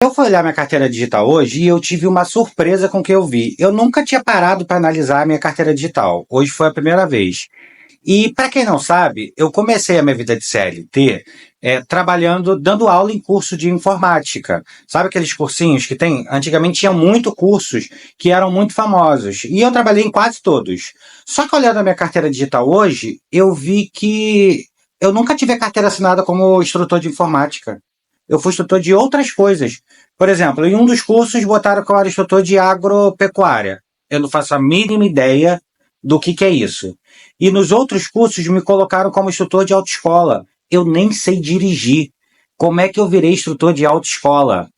Eu fui olhar minha carteira digital hoje e eu tive uma surpresa com o que eu vi. Eu nunca tinha parado para analisar a minha carteira digital. Hoje foi a primeira vez. E para quem não sabe, eu comecei a minha vida de CLT trabalhando, dando aula em curso de informática. Sabe aqueles cursinhos que tem? Antigamente tinha muito cursos que eram muito famosos. E eu trabalhei em quase todos. Só que olhando a minha carteira digital hoje, eu vi que eu nunca tive a carteira assinada como instrutor de informática. Eu fui instrutor de outras coisas. Por exemplo, em um dos cursos botaram que eu era instrutor de agropecuária. Eu não faço a mínima ideia do que é isso. E nos outros cursos me colocaram como instrutor de autoescola. Eu nem sei dirigir. Como é que eu virei instrutor de autoescola?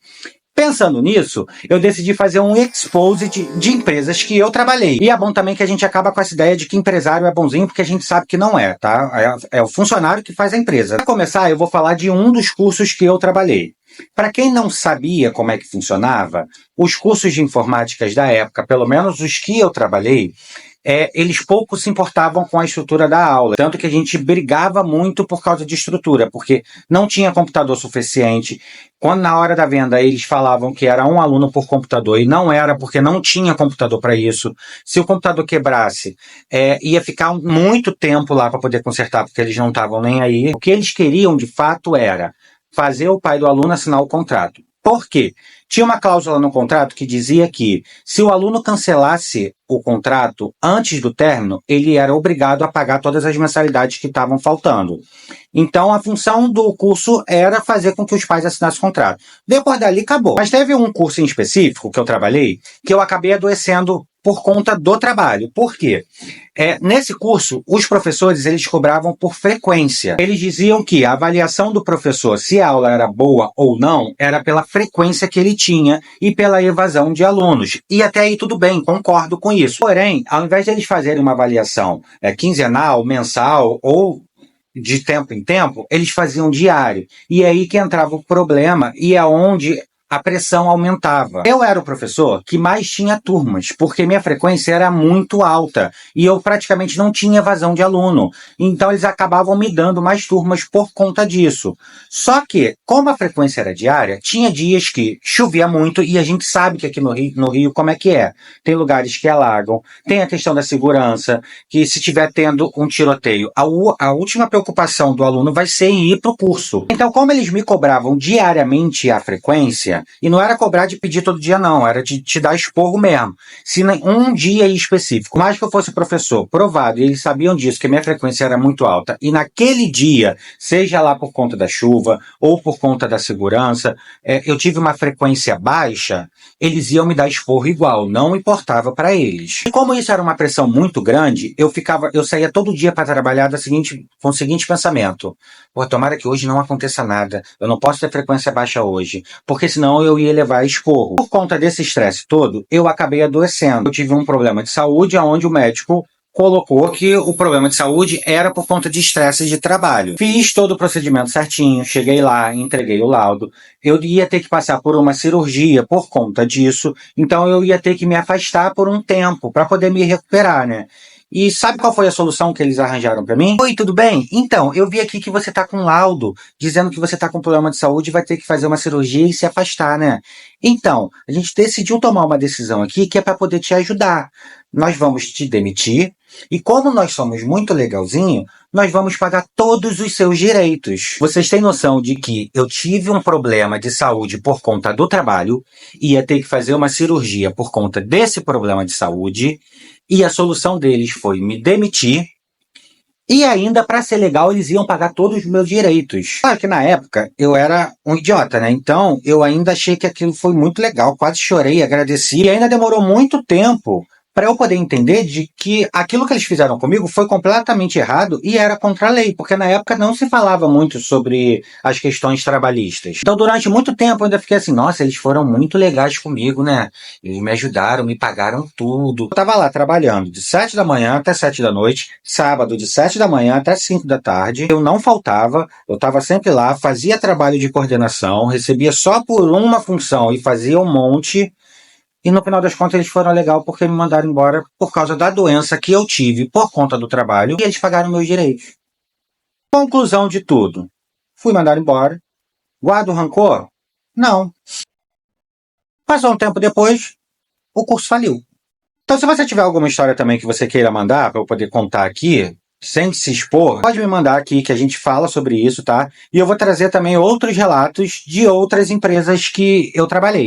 Pensando nisso, eu decidi fazer um expose de empresas que eu trabalhei. E é bom também que a gente acaba com essa ideia de que empresário é bonzinho, porque a gente sabe que não é, tá? É o funcionário que faz a empresa. Para começar, eu vou falar de um dos cursos que eu trabalhei. Para quem não sabia como é que funcionava, os cursos de informáticas da época, pelo menos os que eu trabalhei, eles pouco se importavam com a estrutura da aula. Tanto que a gente brigava muito por causa de estrutura, porque não tinha computador suficiente. Quando na hora da venda eles falavam que era um aluno por computador, e não era porque não tinha computador para isso. Se o computador quebrasse, ia ficar muito tempo lá para poder consertar, porque eles não estavam nem aí. O que eles queriam, de fato, era fazer o pai do aluno assinar o contrato. Por quê? Tinha uma cláusula no contrato que dizia que, se o aluno cancelasse o contrato antes do término, ele era obrigado a pagar todas as mensalidades que estavam faltando. Então, a função do curso era fazer com que os pais assinassem o contrato. Depois dali, acabou. Mas teve um curso em específico que eu trabalhei, que eu acabei adoecendo por conta do trabalho. Por quê? Nesse curso, os professores eles cobravam por frequência. Eles diziam que a avaliação do professor, se a aula era boa ou não, era pela frequência que ele tinha e pela evasão de alunos. E até aí tudo bem, concordo com isso. Porém, ao invés de eles fazerem uma avaliação quinzenal, mensal ou de tempo em tempo, eles faziam diário. E é aí que entrava o problema e é onde a pressão aumentava. Eu era o professor que mais tinha turmas, porque minha frequência era muito alta e eu praticamente não tinha evasão de aluno. Então eles acabavam me dando mais turmas por conta disso. Só que, como a frequência era diária, tinha dias que chovia muito e a gente sabe que aqui no Rio como é que é. Tem lugares que alagam, tem a questão da segurança, que se tiver tendo um tiroteio, a última preocupação do aluno vai ser em ir para o curso. Então, como eles me cobravam diariamente a frequência, e não era cobrar de pedir todo dia, não. Era de te dar esporro mesmo. Se um dia específico, mais que eu fosse professor provado, e eles sabiam disso, que a minha frequência era muito alta, e naquele dia, seja lá por conta da chuva, ou por conta da segurança, eu tive uma frequência baixa, eles iam me dar esporro igual, não importava para eles. E como isso era uma pressão muito grande, eu saía todo dia para trabalhar com o seguinte pensamento: pô, tomara que hoje não aconteça nada, eu não posso ter frequência baixa hoje, porque senão eu ia levar esporro. Por conta desse estresse todo, eu acabei adoecendo. Eu tive um problema de saúde, onde o médico colocou que o problema de saúde era por conta de estresse de trabalho. Fiz todo o procedimento certinho, cheguei lá, entreguei o laudo. Eu ia ter que passar por uma cirurgia por conta disso, então eu ia ter que me afastar por um tempo para poder me recuperar, né? E sabe qual foi a solução que eles arranjaram para mim? Oi, tudo bem? Então, eu vi aqui que você tá com laudo, dizendo que você tá com problema de saúde e vai ter que fazer uma cirurgia e se afastar, né? Então, a gente decidiu tomar uma decisão aqui que é para poder te ajudar. Nós vamos te demitir e como nós somos muito legalzinho, nós vamos pagar todos os seus direitos. Vocês têm noção de que eu tive um problema de saúde por conta do trabalho, ia ter que fazer uma cirurgia por conta desse problema de saúde, e a solução deles foi me demitir, e ainda, para ser legal, eles iam pagar todos os meus direitos. Claro que na época eu era um idiota, né? Então eu ainda achei que aquilo foi muito legal, quase chorei, agradeci, e ainda demorou muito tempo para eu poder entender de que aquilo que eles fizeram comigo foi completamente errado e era contra a lei, porque na época não se falava muito sobre as questões trabalhistas. Então, durante muito tempo eu ainda fiquei assim, nossa, eles foram muito legais comigo, né? Eles me ajudaram, me pagaram tudo. Eu tava lá trabalhando de 7 da manhã até 7 da noite, sábado de 7 da manhã até 5 da tarde. Eu não faltava, eu tava sempre lá, fazia trabalho de coordenação, recebia só por uma função e fazia um monte. E no final das contas eles foram legal porque me mandaram embora por causa da doença que eu tive por conta do trabalho e eles pagaram meus direitos. Conclusão de tudo. Fui mandado embora. Guardo rancor? Não. Passou um tempo depois, o curso faliu. Então, se você tiver alguma história também que você queira mandar para eu poder contar aqui, sem se expor, pode me mandar aqui que a gente fala sobre isso, tá? E eu vou trazer também outros relatos de outras empresas que eu trabalhei.